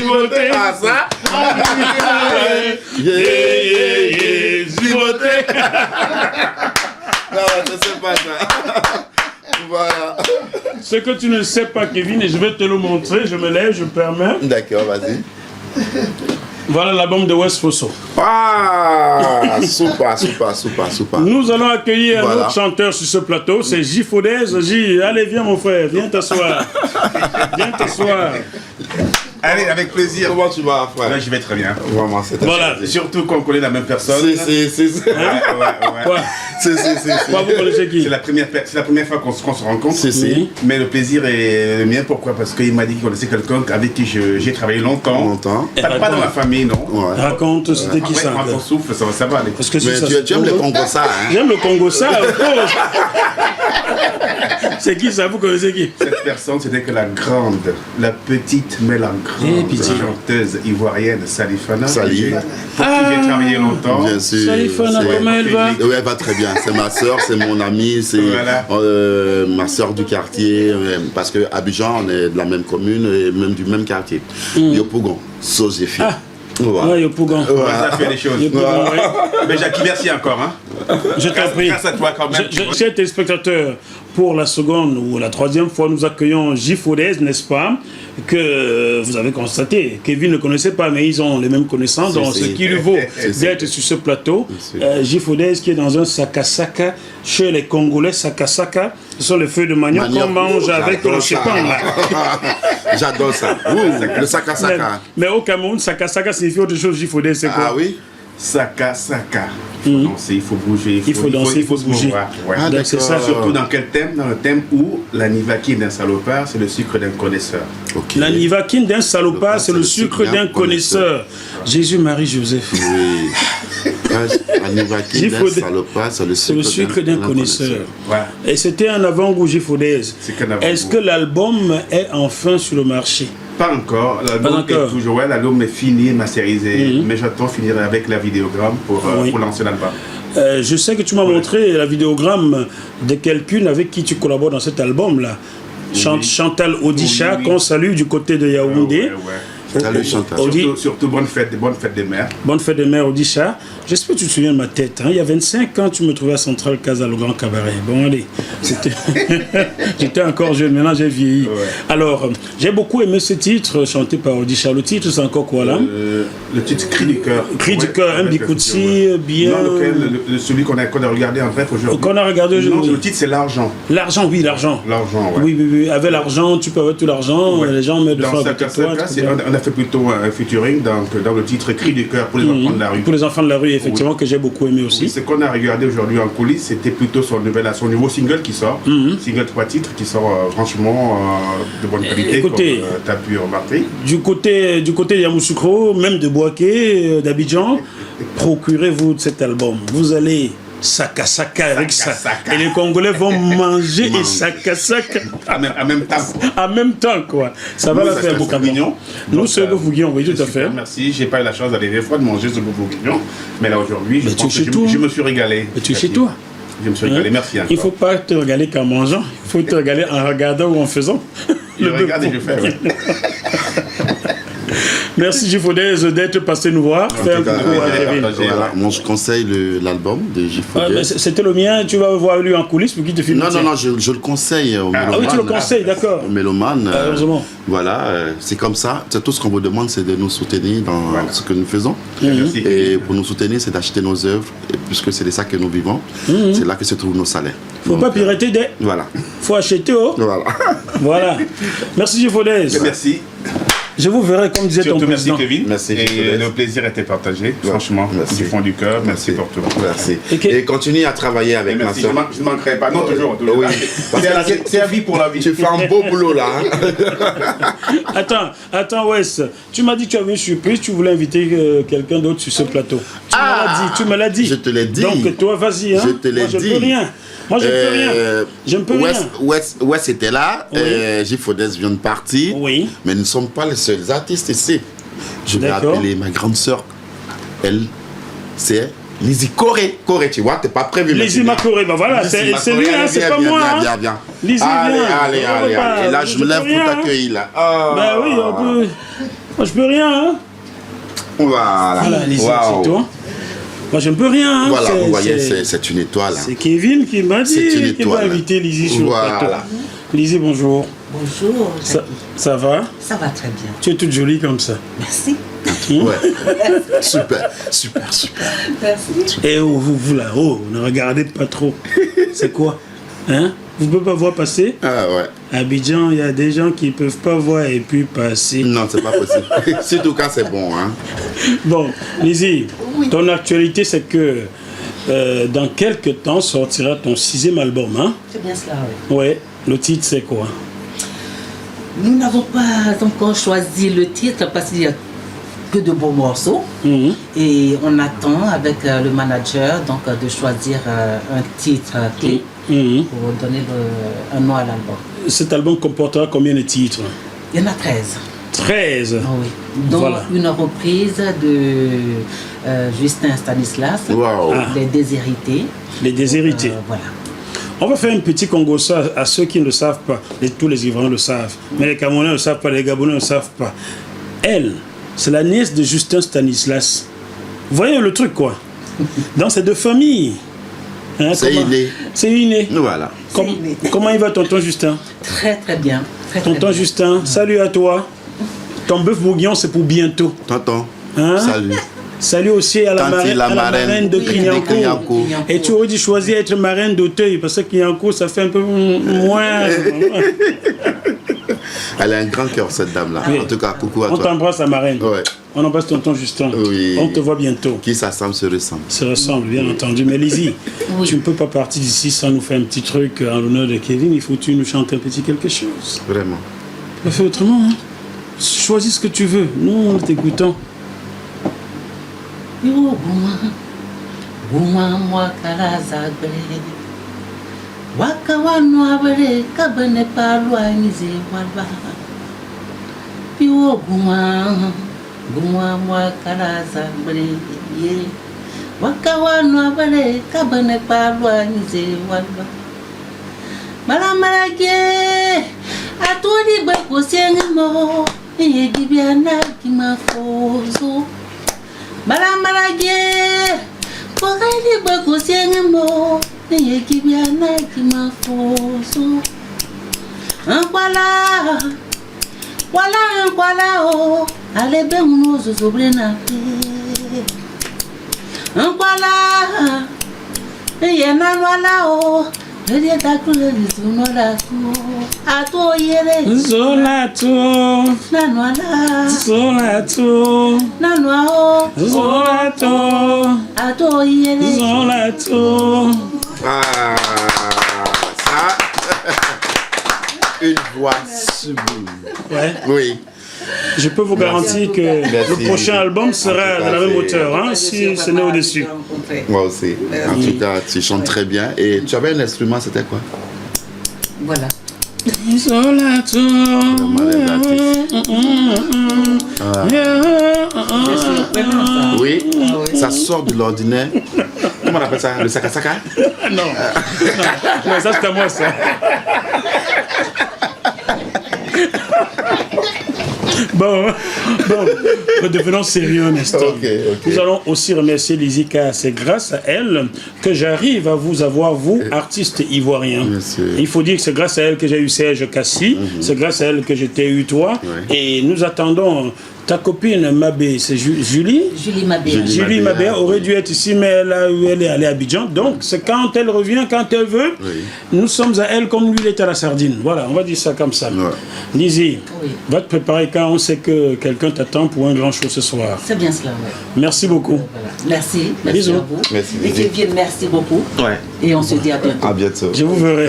Givoté. Ah, ça? Givoté. Non, je ne sais pas ça. Voilà. Ce que tu ne sais pas, Kevin, et je vais te le montrer, je me lève, je me permets. D'accord, vas-y. Voilà l'album de West Fosso. Ah, super. Nous allons accueillir Voilà. un autre chanteur sur ce plateau, c'est J. Fodez. J, allez, viens mon frère, viens t'asseoir. Viens t'asseoir. Allez, avec plaisir. Comment tu vas, frère? Là, je vais très bien. Vraiment, c'est Voilà. Surtout qu'on connaît la même personne. C'est Quoi? Quoi, vous connaissez qui? C'est la première fois qu'on se rencontre. Si. Mais le plaisir est le mien. Pourquoi? Parce qu'il m'a dit qu'il connaissait quelqu'un avec qui j'ai travaillé longtemps. Pas dans la famille, non. Ouais. Raconte, c'était qui ça? Quand on souffle, ça va aller. Parce que Mais tu aimes le Congo ça, hein? J'aime le Congo ça, of course. C'est qui ça? Vous connaissez qui? Cette personne, c'était que la petite, mais la grande chanteuse ivoirienne Salifana. Sali. Pour qui j'ai travaillé longtemps. Bien sûr. Salifana, comment elle va? Oui, elle va très bien. C'est ma soeur, c'est mon amie, c'est ma soeur du quartier. Parce que Abidjan, on est de la même commune et même du même quartier. Yopougon, Sozéfi. Voilà. Ouais, Yopougon. Ça fait les choses. Mais Jackie, merci encore. Hein. Je t'en prie. Grâce à toi quand même. Chers téléspectateurs, pour la seconde ou la troisième fois, nous accueillons J. Fodez, n'est-ce pas? Que vous avez constaté. Kevin ne connaissait pas, mais ils ont les mêmes connaissances. Donc, ce qui lui vaut d'être sur ce plateau. J. Fodez qui est dans un sakasaka. Chez les Congolais, sakasaka, ce sont les feuilles de manioc qu'on mange avec le chépin. J'adore ça. Le sakasaka. Mais au Cameroun, sakasaka signifie autre chose. J. Fodez, c'est quoi? Ah oui? Saka. Il faut danser, il faut bouger. Il faut danser, il faut bouger. Ouais. Ah, donc c'est ça. Surtout dans quel thème? Dans le thème où la nivakine d'un salopard, c'est le sucre d'un connaisseur. Okay. La nivakine d'un salopard, c'est le sucre d'un connaisseur. Jésus, Marie, Joseph. Oui. La nivakine d'un salopard, c'est le sucre d'un connaisseur. Voilà. Et c'était un avant-goût J. Fodez. Est-ce que l'album est enfin sur le marché? Pas encore. L'album est toujours, l'album est fini, masterisé, mais j'attends finir avec la vidéogramme pour lancer l'album. Je sais que tu m'as montré la vidéogramme de quelqu'une avec qui tu collabores dans cet album-là. Chantal Odisha, qu'on salue du côté de Yaoundé. Salut Chantal. Surtout bonne fête des mères. Bonne fête des mères Odisha. J'espère que tu te souviens de ma tête. Hein. Il y a 25 ans, tu me trouvais à Centrale Casa, le Grand Cabaret. Bon, allez. J'étais encore jeune, maintenant j'ai vieilli. Ouais. Alors, j'ai beaucoup aimé ce titre chanté par Odisha. Le titre, c'est encore quoi là? Le titre Cri du cœur. Cri du cœur, un Bikouti, bien. Non, celui qu'on a regardé en bref aujourd'hui. Qu'on a regardé aujourd'hui. Non, le titre c'est L'argent. L'argent, oui, l'argent. L'argent, ouais. Oui. Avec l'argent, tu peux avoir tout l'argent. Ouais. Les gens mettent de fois avec toi. On a fait plutôt un featuring dans le titre Cri du cœur pour les enfants de la rue. Pour les enfants de la rue, effectivement, que j'ai beaucoup aimé aussi. Oui, ce qu'on a regardé aujourd'hui en coulisses, c'était plutôt son nouveau single qui sort. Single 3 titres qui sort franchement de bonne qualité. Écoutez, comme tu as pu remarquer. Du côté de Yamoussoukro, même de Boaké, d'Abidjan, procurez-vous de cet album. Vous allez sakasaka avec ça. Et les Congolais vont manger et sakasaka en même temps. En même temps, quoi. Ça va la faire beaucoup mignon. Nous, c'est le bourguignon, oui, tout à fait. Merci. J'ai pas eu la chance d'aller des fois de manger ce bourguignon. Mais là, aujourd'hui, je me suis régalé. Mais tu es chez toi. Je me suis régalé, merci encore. Il ne faut pas te régaler qu'en mangeant. Il faut te régaler en regardant ou en faisant. Je regarde et je fais, ouais. Merci J. Fodez d'être passé nous voir. Faire un coucou à Kevin. Voilà. Moi je conseille l'album de J. Fodez. C'était le mien, tu vas voir lui en coulisses pour qu'il te filme. Non, je le conseille au mélomane. Ah oui, tu le conseilles, d'accord. Au mélomane. Heureusement. Voilà, c'est comme ça. C'est tout ce qu'on vous demande, c'est de nous soutenir dans ce que nous faisons. Et pour nous soutenir, c'est d'acheter nos œuvres, puisque c'est de ça que nous vivons. C'est là que se trouvent nos salaires. Faut pas pirater des. Voilà. Faut acheter, oh. Voilà. Merci J. Fodez. Merci. Je vous verrai comme disait ton président. Merci Kevin. Merci. Et le plaisir était partagé, franchement, du fond du cœur. Merci pour tout. Merci. Et continue à travailler avec ma soeur. Je ne manquerai pas. Non, toujours. Oui. C'est la vie pour la vie. Tu fais un beau boulot là. Attends, Wes. Tu m'as dit que tu avais une surprise, tu voulais inviter quelqu'un d'autre sur ce plateau. Tu me l'as dit. Je te l'ai dit. Donc toi, vas-y. Hein. Je te l'ai dit. Je ne peux rien. Moi, je ne peux rien. Je ne peux rien. Wes était là. J. Fodez vient de partir. Oui. Mais nous ne sommes pas les seuls artistes ici. Je vais appeler ma grande sœur. Elle, c'est Lizzie Corée. Corée, tu vois, tu n'es pas prévu. Lizzie Corée, ben voilà, c'est lui, hein, c'est pas moi. Viens. Lizzie, allez. Et là, je me lève pour t'accueillir là. Ben oui, on peut. Moi, je peux rien, hein. Voilà. Lizzie, c'est toi. Moi, je ne peux rien. Hein. Voilà, vous voyez, c'est une étoile. Hein. C'est Kevin qui m'a dit qu'il va inviter Lizzie sur le plateau. Lizzie, bonjour. Bonjour. Ça va? Ça va très bien. Tu es toute jolie comme ça. Merci. Ouais. Super. Merci. Et vous là-haut, ne regardez pas trop. C'est quoi? Hein? Vous ne pouvez pas voir passer? Ah ouais. À Abidjan, il y a des gens qui ne peuvent pas voir et puis passer. Non, c'est pas possible. Surtout quand c'est bon. Hein. Bon, Lizzie, ton actualité, c'est que dans quelques temps sortira ton 6e album. Hein? C'est bien cela, oui. Ouais. Le titre, c'est quoi? Nous n'avons pas encore choisi le titre parce qu'il n'y a que de beaux morceaux. Et on attend avec le manager donc, de choisir un titre clé pour donner un nom à l'album. Cet album comportera combien de titres? Il y en a 13. 13. Oh oui. Donc voilà. Une reprise de Justin Stanislas, Wow. Les Déshérités. Les Déshérités. Voilà. On va faire un petit congossa à ceux qui ne le savent pas. Tous les Ivoiriens le savent. Mais les Camerounais ne le savent pas, les Gabonais ne le savent pas. Elle, c'est la nièce de Justin Stanislas. Vous voyez le truc, quoi. Dans ces deux familles. Hein, C'est inné. C'est inné. Voilà. Comment il va, tonton Justin? Très très bien. Tonton Justin, salut à toi. Ton bœuf bourguignon, c'est pour bientôt. Tonton, hein? salut. Salut aussi à la marraine de Krignancourt. Et tu aurais dû choisir être marraine d'Auteuil parce que Krignancourt, ça fait un peu moins. Elle a un grand cœur, cette dame-là. Oui. En tout cas, coucou à toi. On t'embrasse, la marraine. Ouais. On embrasse tonton Justin. Oui. On te voit bientôt. Qui s'assemble se ressemble. Se ressemble, bien entendu. Mais Lizzie, tu ne peux pas partir d'ici sans nous faire un petit truc en l'honneur de Kevin. Il faut que tu nous chantes un petit quelque chose. Vraiment. On fait autrement. Hein? Choisis ce que tu veux. Nous, nous t'écoutons. Yo guma mwa kalaza bre waka wanwa bre kabane palwa nize walba yo guma mwa kalaza bre ye waka wanwa bre kabane palwa nize walba mala ge atodi ba ko sengmo ye dibiana kimafozo Malamalage, Pogani Bako Sengmo, the Yakibiana Kimafoso. Anquala, Anquala, Alebemuno Sobrena. Anquala, Yanawala, Rediatacula is Unorato, Ato Yere, Zolato, Nanwala, Zolato, Nanwao, Zolato, Ato Yere, Zolato. Ah, ça, une voix sublime. Ouais. Oui. Je peux vous garantir que le prochain album sera de la même hauteur, hein, si ce n'est au-dessus. Moi aussi. En tout cas, tu chantes très bien. Et tu avais un instrument, c'était quoi? Voilà. Zolato. Oui, ça sort de l'ordinaire. Comment on appelle ça? Le saka-saka? Non. Non, ça c'est à moi ça. Bon, redevenons sérieux un instant. Okay. Nous allons aussi remercier Lizzie car c'est grâce à elle que j'arrive à vous avoir, vous, artistes ivoiriens. Il faut dire que c'est grâce à elle que j'ai eu Serge Cassi, c'est grâce à elle que j'ai eu toi, et nous attendons ta copine Mabé, c'est Julie Mabé. Julie Mabé aurait dû être ici, mais elle est allée à Abidjan. Donc, c'est quand elle revient, quand elle veut, nous sommes à elle comme lui, il est à la sardine. Voilà, on va dire ça comme ça. Lizzie, va te préparer quand on sait que quelqu'un t'attend pour un grand show ce soir. C'est bien cela, oui. Merci beaucoup. Voilà. Merci Bisous. à vous. Merci, et Kevin, merci beaucoup. Et on se dit à bientôt. À bientôt. Je vous verrai.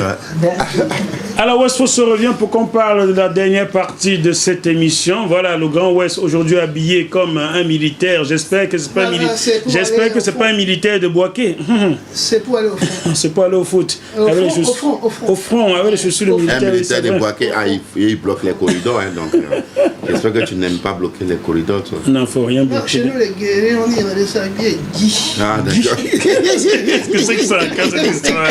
Alors, West se revient pour qu'on parle de la dernière partie de cette émission. Voilà, le Grand West aujourd'hui habillé comme un militaire. J'espère que c'est pas un militaire de Boaké. C'est pour aller au front. C'est pour aller au foot. Au front, avec les chaussures militaires. Un militaire de Boaké, il bloque les corridors. Hein, donc, j'espère que tu n'aimes pas bloquer les corridors, toi. Non, il ne faut rien bloquer. Chez nous, les guerriers, on y va de ça avec papier dit. Ah, d'accord. Qu'est-ce que c'est que ça, cette histoire?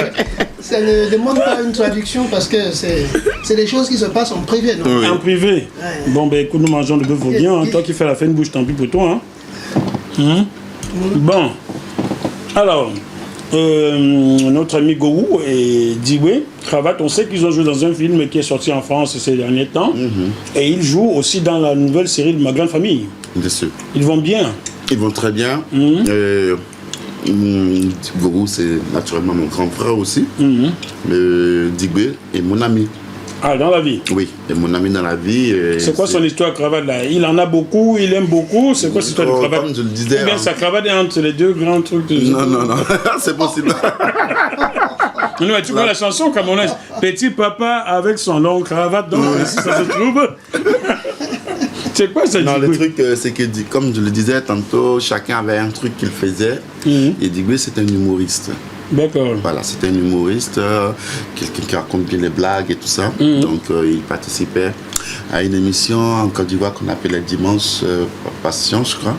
Ça ne demande pas une traduction parce que c'est des choses qui se passent en privé, non? Oui. En privé. Ouais. Bon, ben écoute, nous mangeons le bœuf bourguignon. Toi qui fais la fine bouche, tant pis pour toi. Hein. Bon. Alors, notre ami Gowou et Diboué, Cravate, on sait qu'ils ont joué dans un film qui est sorti en France ces derniers temps. Et ils jouent aussi dans la nouvelle série de Ma Grande Famille. Bien sûr. Ils vont bien. Ils vont très bien. Gourou, c'est naturellement mon grand frère aussi. Digbe est mon ami. Ah, dans la vie. Oui, est mon ami dans la vie. C'est quoi son histoire cravate là? Il en a beaucoup, il aime beaucoup. C'est quoi cette histoire de cravate? Comme je le disais. Ou bien sa cravate est entre les deux grands trucs. Non, c'est possible. Non, mais tu vois la chanson camerounaise. Petit papa avec son long cravate, donc si ça se trouve. C'est quoi ça? Non, le truc, c'est que, comme je le disais tantôt, chacun avait un truc qu'il faisait. Et Digbe, c'est un humoriste. D'accord. Voilà, c'est un humoriste, quelqu'un qui raconte bien les blagues et tout ça. Donc, il participait à une émission en Côte d'Ivoire qu'on appelait Dimanche Passion, je crois.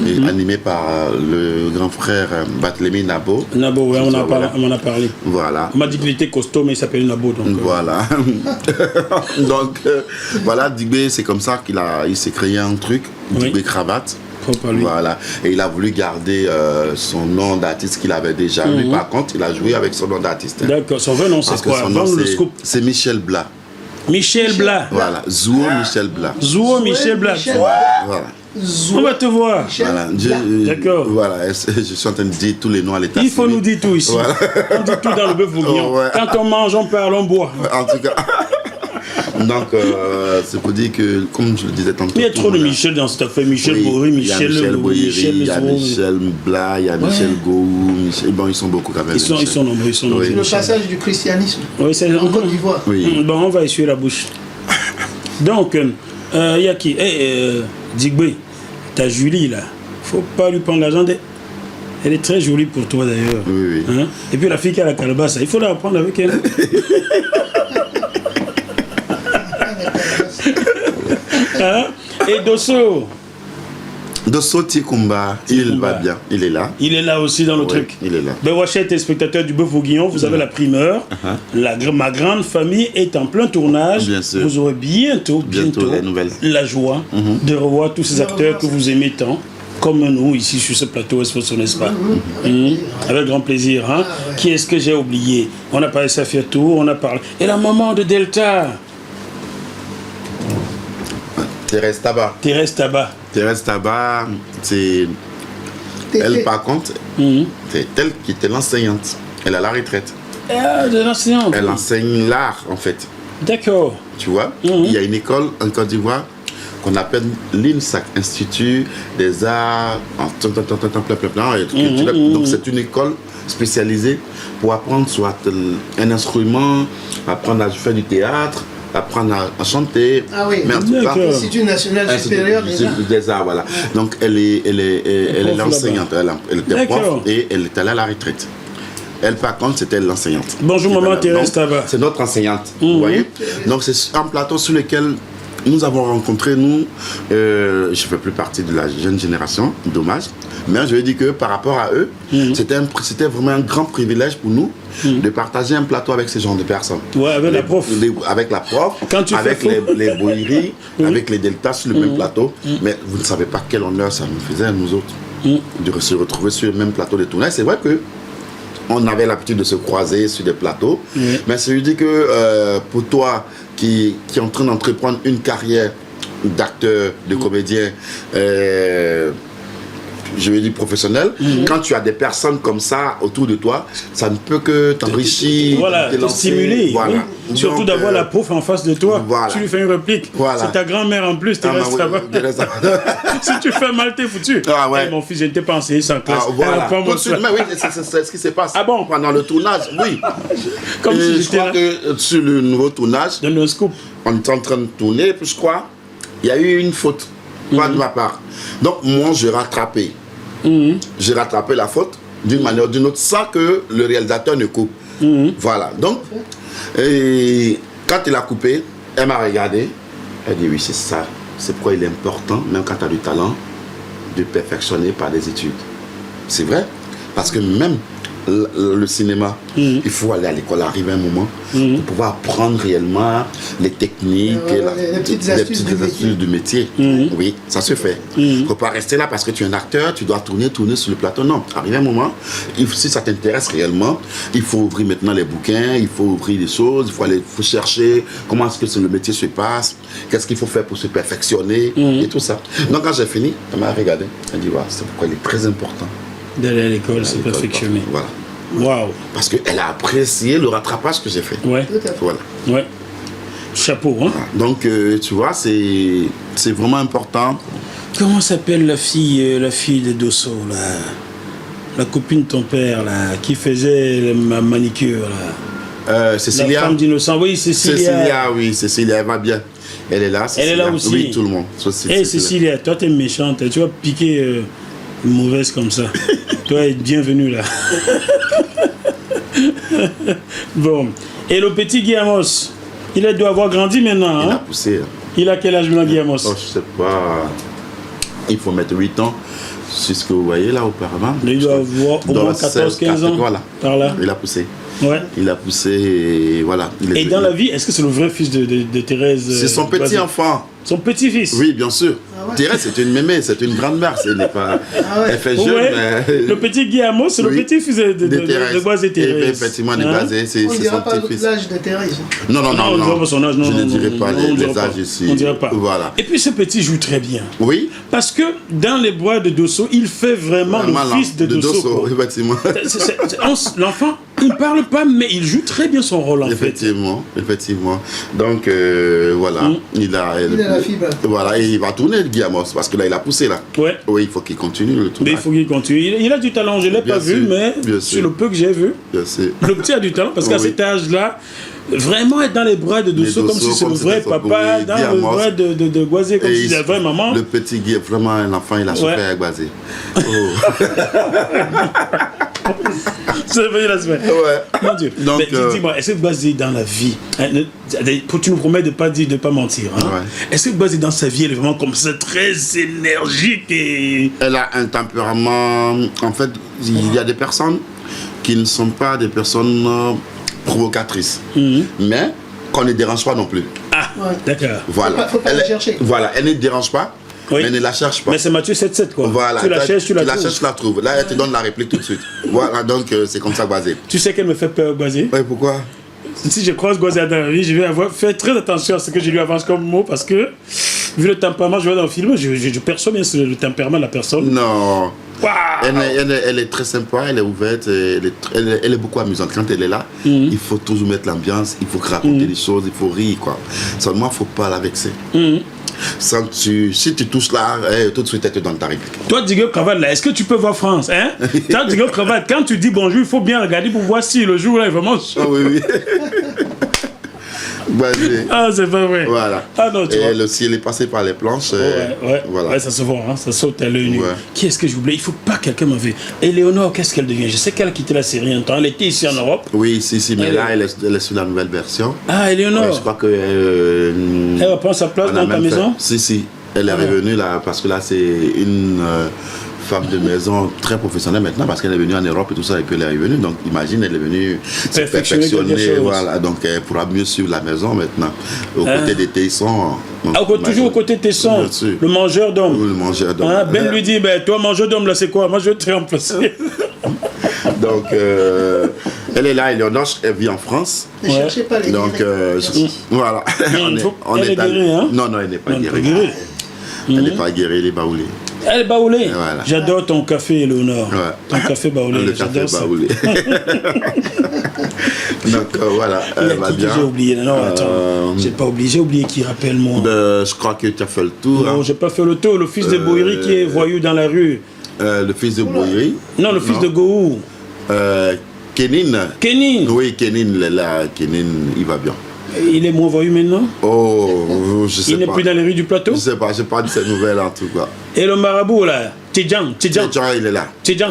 Et animé par le grand frère Barthélemy Nabo. Nabo, ouais, on en a parlé. Voilà. On m'a dit qu'il était costaud, mais il s'appelle Nabo. Donc, voilà. Donc, voilà, Digbe, c'est comme ça il s'est créé un truc, Digbe Cravate. Voilà. Et il a voulu garder son nom d'artiste qu'il avait déjà. Lui, par contre, il a joué avec son nom d'artiste. D'accord. Son vrai nom, c'est quoi? C'est Michel Blas. Michel Blas. Voilà. Zouo Michel Blas. Zouo Michel Blas. Voilà. On va te voir. Voilà. D'accord. Voilà. Je suis en train de dire tous les noms à l'état. Il faut nous dire tout ici. Voilà. On dit tout dans le bœuf bourguignon. Ouais. Quand on mange, on parle, on boit. En tout cas. Donc, c'est pour dire que, comme je le disais tantôt. Il y a trop de Michel dans cette affaire. Michel Bory, Michel Boyery, il y a Michel Blas, il y a Michel Gowou. Bon, ils sont beaucoup quand même. Ils sont nombreux. C'est le passage du christianisme. Oui, c'est en Côte d'Ivoire. Oui. Bon, on va essuyer la bouche. Donc, il y a qui? Digbe, ta Julie là. Faut pas lui prendre l'argent. Elle est très jolie pour toi d'ailleurs. Oui. Hein? Et puis la fille qui a la calebasse, il faut la reprendre avec elle. Hein? Et Dosso Tikumba, il va bien, il est là. Il est là aussi dans le truc. Il est là. Ben, Wachet, téléspectateurs du Bœuf Bourguignon, vous avez la primeur. Ma grande famille est en plein tournage. Bien sûr. Vous aurez bientôt les nouvelles. La joie de revoir tous ces acteurs que vous aimez tant. Comme nous, ici, sur ce plateau, n'est-ce pas? Avec grand plaisir. Hein? Qui est-ce que j'ai oublié? On a parlé de Safia Tour, on a parlé... Et la maman de Delta? Thérèse Tabat. Thérèse Tabat, c'est... Elle, par contre, c'est elle qui était l'enseignante. Elle a la retraite. De l'enseignante. Elle enseigne l'art, en fait. D'accord. Tu vois, il y a une école en Côte d'Ivoire qu'on appelle l'INSAC, Institut des Arts, donc c'est une école spécialisée pour apprendre soit un instrument, apprendre à faire du théâtre, apprendre à chanter. Ah oui, mais en tout cas, Institut national supérieur des arts. Voilà. Donc elle est l'enseignante, elle était prof et elle est allée à la retraite. Elle, par contre, c'était l'enseignante. Bonjour, maman Thérèse Tabat. C'est notre enseignante, vous voyez. Donc, c'est un plateau sur lequel nous avons rencontré, je ne fais plus partie de la jeune génération, dommage. Mais je veux dire que par rapport à eux, c'était vraiment un grand privilège pour nous de partager un plateau avec ce genre de personnes. Ouais, avec la prof. Avec la prof, avec les Boyery, avec les Deltas sur le même plateau. Mais vous ne savez pas quel honneur ça nous faisait, nous autres, de se retrouver sur le même plateau de tournage. C'est vrai que on avait l'habitude de se croiser sur des plateaux. Mais ça veut dire que pour toi qui est en train d'entreprendre une carrière d'acteur, de comédien, je veux dire professionnel, quand tu as des personnes comme ça autour de toi, ça ne peut que t'enrichir, te stimuler. Voilà. Oui. Surtout d'avoir la prof en face de toi. Voilà. Tu lui fais une réplique. Voilà. C'est ta grand-mère en plus, Thérèse Tabat. Si tu fais mal, t'es foutu. Ah ouais. Mon fils, je ne t'ai pas enseigné sans classe. Voilà. Mais oui, c'est ce qui se passe. Ah bon? Pendant le tournage, oui. Comme si je crois que sur le nouveau tournage, donne un scoop. On est en train de tourner, puis je crois, il y a eu une faute, pas de ma part. Donc moi, j'ai rattrapé. J'ai rattrapé la faute d'une manière ou d'une autre sans que le réalisateur ne coupe. Voilà. Donc, quand il a coupé, elle m'a regardé. Elle dit oui, c'est ça. C'est pourquoi il est important, même quand tu as du talent, de perfectionner par des études. c'est vrai. Parce que même le cinéma, il faut aller à l'école, arriver à un moment, pour pouvoir apprendre réellement les techniques, les petites astuces du métier. Oui, ça se fait. Il ne faut pas rester là parce que tu es un acteur, tu dois tourner sur le plateau. Non, arriver à un moment, si ça t'intéresse réellement, il faut ouvrir maintenant les bouquins, il faut ouvrir les choses, il faut chercher comment est-ce que le métier se passe, qu'est-ce qu'il faut faire pour se perfectionner, et tout ça. Donc quand j'ai fini, elle m'a regardé, elle dit, c'est pourquoi il est très important d'aller à l'école, se perfectionner. Voilà. Waouh. Parce qu'elle a apprécié le rattrapage que j'ai fait. Ouais. Voilà. Ouais. Chapeau, hein. Donc, tu vois, c'est vraiment important. Comment s'appelle la fille de Dosso, là? La copine de ton père, là, qui faisait ma manicure, là? Cécilia. La femme d'innocent, oui, Cécilia, elle va bien. Elle est là, Cécilia. Elle est là aussi. Oui, tout le monde. Hé, Cécilia, toi, t'es méchante, tu vas piquer une mauvaise comme ça. Toi, es bienvenue, là. Bon. Et le petit Guillamos, il doit avoir grandi maintenant, hein? Il a poussé. Il a quel âge maintenant, Guillamos? Oh, je sais pas. Il faut mettre 8 ans. C'est ce que vous voyez là auparavant. Il doit avoir au moins 14-15 ans. Voilà. Par là. Il a poussé. Ouais. Il a poussé et voilà. Et dans la vie, est-ce que c'est le vrai fils de Thérèse? C'est son petit enfant. Son petit-fils? Oui, bien sûr. Thérèse, c'est une mémé, c'est une grand-mère. Elle fait jeune. Mais... Le petit Guillaume, c'est le petit-fils de Boisé Thérèse. Effectivement, de Boisé, c'est son petit-fils. On ne dira pas l'âge de Thérèse. Non. On ne dira pas son âge. Je ne dirai pas les âges ici. On ne dira pas. Voilà. Et puis ce petit joue très bien. Oui. Parce que dans les bois de Dosso, il fait vraiment le fils de Dosso. Effectivement. L'enfant, il ne parle pas, mais il joue très bien son rôle en fait. Effectivement. Donc voilà, il a la fibre. Voilà, et il va tourner le Guillamos parce que là il a poussé là. Ouais. Oui, il faut qu'il continue le tournage. Mais il faut qu'il continue. Il a du talent, je ne l'ai pas vu, mais sur le peu que j'ai vu, le petit a du talent parce qu'à cet âge-là, vraiment être dans les bras de Dosso comme si c'est le vrai papa, dans les bras de Boisé comme si c'était la vraie maman. Le petit Guy, vraiment un enfant, il a souffert avec Boisé. C'est vrai, la semaine. Ouais. Mon Dieu. Donc, dis-moi, est-ce que Boisé dans la vie, tu nous promets de ne pas mentir, hein? Ouais. Est-ce que Boisé dans sa vie, elle est vraiment comme ça, très énergique et... Elle a un tempérament... En fait, il y a des personnes qui ne sont pas des personnes provocatrices, mais qu'on ne dérange pas non plus. Ah, d'accord. Voilà. Faut pas la chercher. Voilà, elle ne dérange pas. Oui. Mais ne la cherche pas. Mais c'est Mathieu 7-7 quoi. Voilà. Tu la cherches, tu la trouves. Tu la cherches, tu la trouves. Là, elle te donne la réplique tout de suite. Voilà, donc c'est comme ça Boisé. Tu sais qu'elle me fait peur, Boisé. Oui, pourquoi? Si je croise Boisé dans la vie, je vais faire très attention à ce que je lui avance comme mot parce que, vu le tempérament, je vois dans le film, je perçois bien le tempérament de la personne. Non. Wow. Elle est très sympa, elle est ouverte, elle est beaucoup amusante. Quand elle est là, il faut toujours mettre l'ambiance, il faut raconter des choses, il faut rire, quoi. Seulement, il ne faut pas la vexer. Si tu touches là, tout de suite, elle te donne ta réplique. Toi, Diego Cravate, là, est-ce que tu peux voir France, hein? Toi, Diego Cravate, quand tu dis bonjour, il faut bien regarder pour voir si le jour là est vraiment chaud. Oh, oui. Ah, c'est pas vrai. Voilà. Ah non, tu vois. Elle aussi, elle est passée par les planches. Voilà. Ouais, ça se voit, hein, ça saute à l'œil nu. Qui est-ce que je voulais? Il faut pas que quelqu'un m'en veut. Éléonore, qu'est-ce qu'elle devient? Je sais qu'elle a quitté la série un temps. Elle était ici en Europe. Oui, mais là, elle est sur la nouvelle version. Ah, Éléonore. Ouais, je crois que. Elle va prendre sa place dans ta maison? Si. Elle est revenue là, parce que là, c'est une femme de maison très professionnelle maintenant, parce qu'elle est venue en Europe et tout ça, et puis elle est revenue. Donc, imagine, elle est venue se perfectionner. Voilà, donc elle pourra mieux suivre la maison maintenant, aux côtés des Tessons. Toujours aux côtés de Tesson, le mangeur d'hommes. Oui, le mangeur d'hommes. Ben lui dit, toi, mangeur d'hommes, là, c'est quoi? Moi, je vais te remplacer. Donc, elle est là, Éléonore, elle vit en France. Ne cherchez pas les donc, voilà. Elle est guérie, hein? Non, elle n'est pas guérie. Elle n'est pas guérie, elle est baoulée. Elle est baoulée. Voilà. J'adore ton café, Éléonore. Ouais. Ton café baoulé. Le café baoulé. Donc voilà, elle va bien. J'ai oublié. Non, attends. J'ai pas oublié. J'ai oublié qui, rappelle-moi. Je crois que tu as fait le tour. Non, j'ai pas fait le tour. Le fils de Boïri qui est voyou dans la rue. Le fils de Boïri. Non, le fils de Gohou. Kenin. Oui, Kenin, là, Kenin, il va bien. Il est moins voyou maintenant? Oh, je sais pas. Il n'est plus dans les rues du plateau? Je sais pas, j'ai pas dit ces nouvelles en tout cas. Et le marabout là, Tidjan, il est là. Tidjan.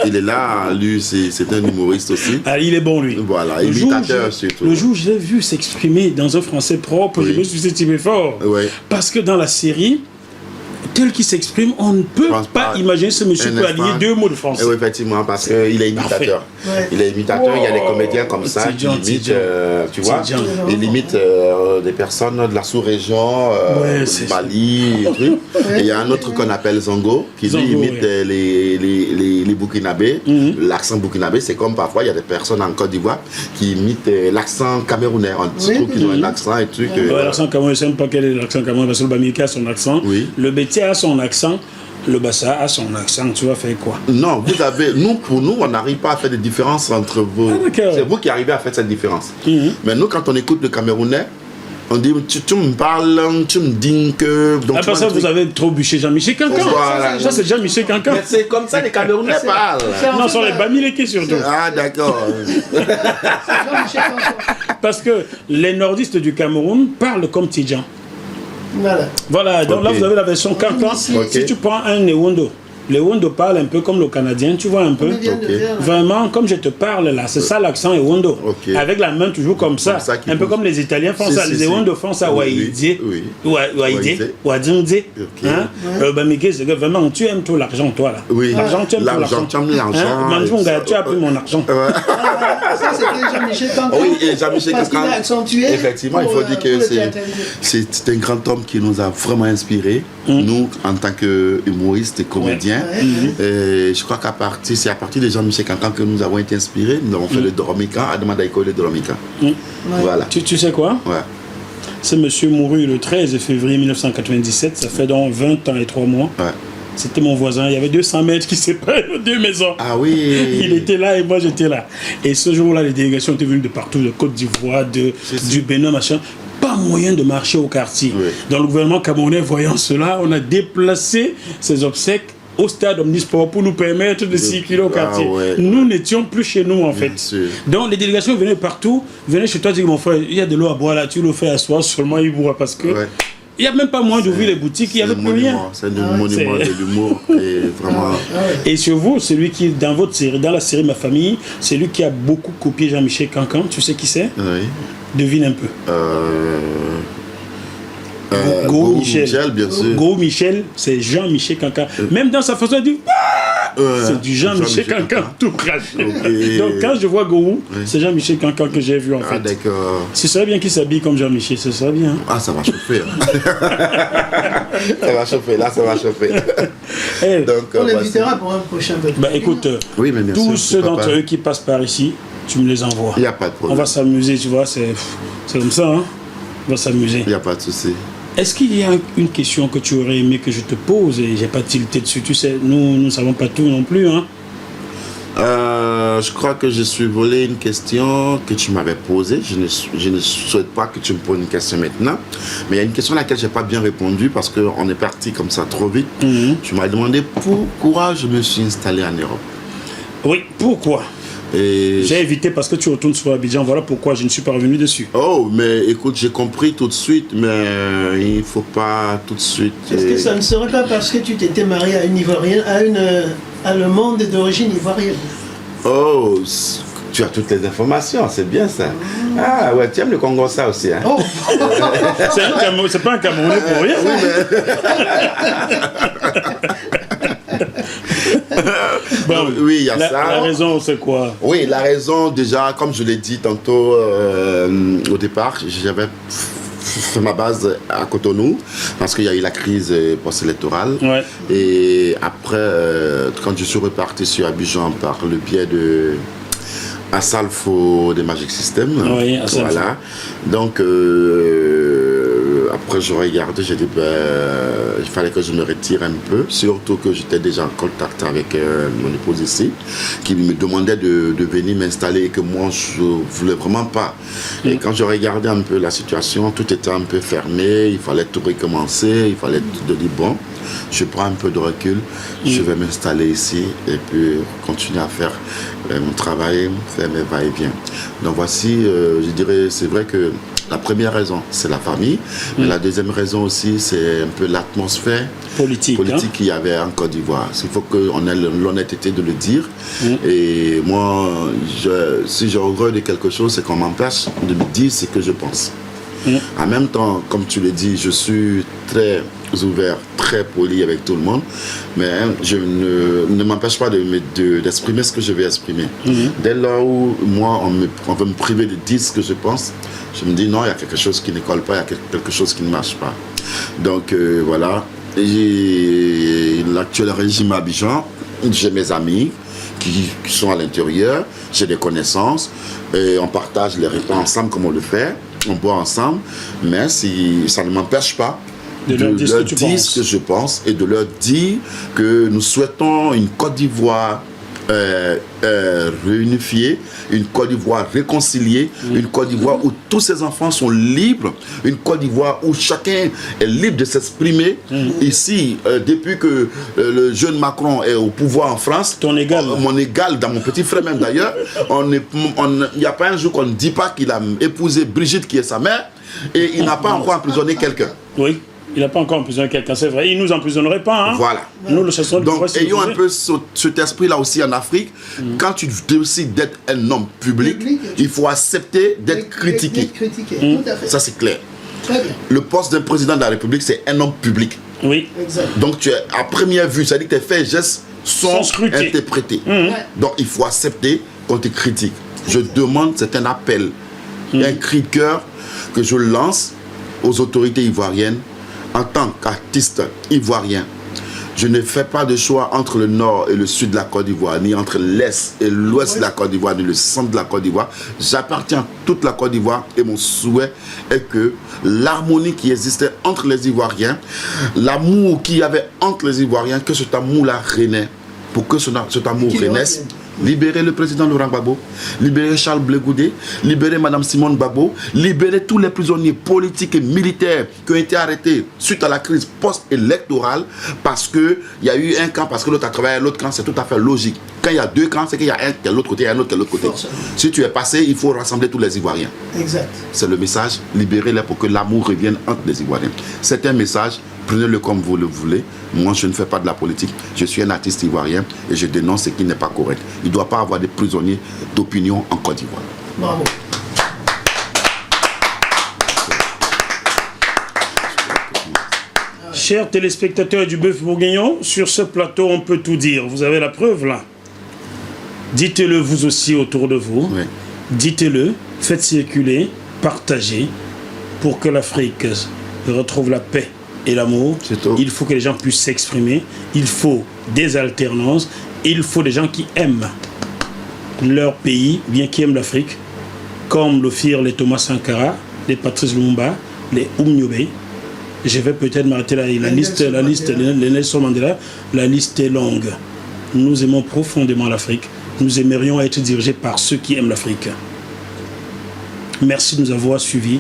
Il est là, lui c'est un humoriste aussi. Ah, il est bon lui. Voilà, imitateur surtout. Le jour où je l'ai vu s'exprimer dans un français propre, je me suis dit fort. Ouais. Parce que dans la série, tel qu'il s'exprime, on ne peut pas imaginer ce monsieur peut aligner 2 mots de français. Oui, effectivement, parce qu'il est imitateur. Ouais. Il est imitateur, il y a des comédiens comme ça qui imitent, tu vois, il imite des personnes de la sous-région, Mali, et tout. Et il y a un autre qu'on appelle Zongo, qui lui imite les Burkinabés. L'accent burkinabé, c'est comme parfois il y a des personnes en Côte d'Ivoire qui imitent l'accent camerounais. On trouve qu'ils ont un accent et tout. L'accent camerounais, je ne sais pas quel est l'accent camerounais, parce que le Bamileke a son accent, le Bétia a son accent, le Bassa a son accent, tu vas faire quoi? Non, pour nous, on n'arrive pas à faire de différence entre vous. C'est vous qui arrivez à faire cette différence. Mais nous, quand on écoute le Camerounais, on dit, tu me parles, tu me dis que... Donc, parce que vous avez trop bûché Jean-Michel Kankan. Voilà. Ça, c'est Jean-Michel Kankan. Mais c'est comme ça les Camerounais parlent. Non, sur les Bamileke surtout. Ah, d'accord. Parce que les nordistes du Cameroun parlent comme Tidjan. Voilà, donc là vous avez la version Kankan. Si tu prends un Newondo, Lewondo parle un peu comme le Canadien, tu vois un peu. Vraiment, comme je te parle là, c'est ça l'accent Ewondo. Avec la main toujours comme ça. Un peu comme les Italiens font ça. Les Ewondo font ça. Waïdé, Wadjindé. Bamileke, c'est que vraiment, tu aimes tout l'argent, toi là. L'argent, tu aimes tout l'argent. Manjunga, tu as pris mon argent. Ça, c'était Jean-Michel Kankan. Oui, et Jean-Michel Kankan. Parce qu'il a accentué. Effectivement, il faut dire que c'est un grand homme qui nous a vraiment inspirés. Nous, en tant qu'humoristes et comédiens. Je crois c'est à partir de Jean-Michel Kankan que nous avons été inspirés. Nous avons fait le Doromika, Adama Daiko et le Doromika. Voilà. Tu sais quoi? Ce monsieur mourut le 13 février 1997, ça fait donc 20 ans et 3 mois. C'était mon voisin, il y avait 200 mètres qui séparaient les 2 maisons. Ah oui. Il était là et moi j'étais là. Et ce jour-là, les délégations étaient venues de partout, de Côte d'Ivoire, du Bénin, machin. Pas moyen de marcher au quartier. Dans le gouvernement camerounais, voyant cela, on a déplacé ces obsèques au stade Omnisport pour nous permettre de circuler au quartier. Nous n'étions plus chez nous en fait. Donc les délégations venaient partout, venaient chez toi dire mon frère, il y a de l'eau à boire là, tu le fais asseoir, seulement il boit parce que il n'y a même pas moyen d'ouvrir les boutiques, il n'y avait plus rien. C'est un monument de l'humour. Et sur vous, celui qui, dans votre série, dans la série Ma Famille, c'est lui qui a beaucoup copié Jean-Michel Kankan, tu sais qui c'est? Devine un peu. Go Michel, bien sûr. Go Michel, c'est Jean-Michel Kankan. Même dans sa façon de dire, c'est du Jean-Michel Kankan tout craché. Donc quand je vois Go, c'est Jean-Michel Kankan que j'ai vu en fait. D'accord. Ce serait bien qu'il s'habille comme Jean-Michel, ce serait bien. Ah, ça va chauffer. Ça va chauffer, là, ça va chauffer. Donc, on l'invitera pour un prochain peu. Bah écoute, tous ceux d'entre eux qui passent par ici, tu me les envoies. Il n'y a pas de problème. On va s'amuser, tu vois, c'est comme ça, hein. On va s'amuser. Il n'y a pas de souci. Est-ce qu'il y a une question que tu aurais aimé que je te pose et j'ai pas tilté dessus? Tu sais, nous ne savons pas tout non plus, hein. Je crois que je suis volé une question que tu m'avais posée. Je ne souhaite pas que tu me poses une question maintenant. Mais il y a une question à laquelle je n'ai pas bien répondu parce qu'on est parti comme ça trop vite. Tu m'as demandé pourquoi je me suis installé en Europe. Oui, pourquoi? J'ai évité parce que tu retournes sur Abidjan, voilà pourquoi je ne suis pas revenu dessus. Oh, mais écoute, j'ai compris tout de suite, mais il ne faut pas tout de suite... Est-ce que ça ne serait pas parce que tu t'étais marié à une Ivoirienne, à une Allemande d'origine ivoirienne? Oh, tu as toutes les informations, c'est bien ça. Ah ouais, tu aimes le Congo ça aussi, hein? Oh. C'est pas un Camerounais pour rien. Bon, oui, il y a ça. La raison, c'est quoi? Oui, la raison, déjà, comme je l'ai dit tantôt au départ, j'avais fait ma base à Cotonou parce qu'il y a eu la crise post-électorale. Et après, quand je suis reparti sur Abidjan par le biais de Assalfo des Magic System, voilà. Donc, après, je regardais, j'ai dit, il fallait que je me retire un peu, surtout que j'étais déjà en contact avec mon épouse ici, qui me demandait de venir m'installer et que moi, je ne voulais vraiment pas. Et quand je regardais un peu la situation, tout était un peu fermé, il fallait tout recommencer, il fallait tout dire, bon, je prends un peu de recul, je vais m'installer ici et puis continuer à faire mon travail, faire mes va-et-vient. Donc voici, je dirais, c'est vrai que la première raison, c'est la famille. Mais la deuxième raison aussi, c'est un peu l'atmosphère politique qu'il y avait en Côte d'Ivoire. Il faut qu'on ait l'honnêteté de le dire. Et moi, si je regrette de quelque chose, c'est qu'on m'empêche de me dire ce que je pense. En même temps, comme tu le dis, je suis très ouvert, très poli avec tout le monde, mais je ne m'empêche pas d'exprimer ce que je vais exprimer. Dès lors où moi, on veut me priver de dire ce que je pense, je me dis non, il y a quelque chose qui ne colle pas, il y a quelque chose qui ne marche pas. Donc voilà, l'actuel régime à Abidjan, j'ai mes amis qui sont à l'intérieur, j'ai des connaissances, et on partage les repas ensemble comme on le fait, on boit ensemble, mais si, ça ne m'empêche pas de leur dire ce que je pense et de leur dire que nous souhaitons une Côte d'Ivoire réunifiée, une Côte d'Ivoire réconciliée, une Côte d'Ivoire où tous ces enfants sont libres, une Côte d'Ivoire où chacun est libre de s'exprimer. Ici, depuis que le jeune Macron est au pouvoir en France, mon égal, dans mon petit frère même d'ailleurs, il n'y a pas un jour qu'on ne dit pas qu'il a épousé Brigitte qui est sa mère et il n'a pas encore emprisonné quelqu'un. Oui. Il n'a pas encore emprisonné quelqu'un, c'est vrai. Il ne nous emprisonnerait pas. Hein? Voilà. Nous, le chassons du Donc, ayons un peu cet esprit-là aussi en Afrique. Quand tu décides d'être un homme public, il faut accepter d'être critiqué. Tout à fait. Ça, c'est clair. Très bien. Le poste d'un président de la République, c'est un homme public. Oui. Exact. Donc, tu es à première vue, ça dit que tes faits et gestes sont interprétés. Donc, il faut accepter qu'on te critique. Je demande, c'est un appel, un cri de cœur que je lance aux autorités ivoiriennes. En tant qu'artiste ivoirien, je ne fais pas de choix entre le nord et le sud de la Côte d'Ivoire, ni entre l'est et l'ouest de la Côte d'Ivoire, ni le centre de la Côte d'Ivoire. J'appartiens à toute la Côte d'Ivoire et mon souhait est que l'harmonie qui existait entre les Ivoiriens, l'amour qu'il y avait entre les Ivoiriens, que cet amour-là renaît. Pour que cet amour renaisse, libérer le président Laurent Gbagbo, libérer Charles Blé Goudé, libérer Madame Simone Gbagbo, libérer tous les prisonniers politiques et militaires qui ont été arrêtés suite à la crise post-électorale parce qu'il y a eu un camp, parce que l'autre a travaillé à l'autre camp, c'est tout à fait logique. Quand il y a deux camps, c'est qu'il y a un qui est de l'autre côté et un autre qui est de l'autre côté. Si tu es passé, il faut rassembler tous les Ivoiriens. Exact. C'est le message, libérez-les pour que l'amour revienne entre les Ivoiriens. C'est un message, prenez-le comme vous le voulez. Moi, je ne fais pas de la politique. Je suis un artiste ivoirien et je dénonce ce qui n'est pas correct. Il ne doit pas avoir des prisonniers d'opinion en Côte d'Ivoire. Bravo. Chers téléspectateurs du Bœuf Bourguignon, sur ce plateau, on peut tout dire. Vous avez la preuve là. Dites-le vous aussi autour de vous. Oui. Dites-le, faites circuler, partagez pour que l'Afrique retrouve la paix et l'amour. Il faut que les gens puissent s'exprimer. Il faut des alternances. Il faut des gens qui aiment leur pays, bien qui aiment l'Afrique, comme le firent les Thomas Sankara, les Patrice Lumumba, les Oumniobé. Je vais peut-être m'arrêter là. La liste, les Nelson Mandela, la liste est longue. Nous aimons profondément l'Afrique. Nous aimerions être dirigés par ceux qui aiment l'Afrique. Merci de nous avoir suivis.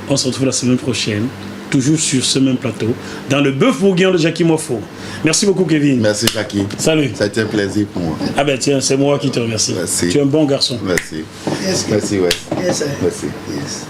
On se retrouve la semaine prochaine, toujours sur ce même plateau, dans le Bœuf Bourguignon de Jackie Mofo. Merci beaucoup, Kevin. Merci, Jackie. Salut. Ça a été un plaisir pour moi. Ah ben tiens, c'est moi qui te remercie. Merci. Tu es un bon garçon. Merci. Yes, Merci, ouais. yes, Merci. yes.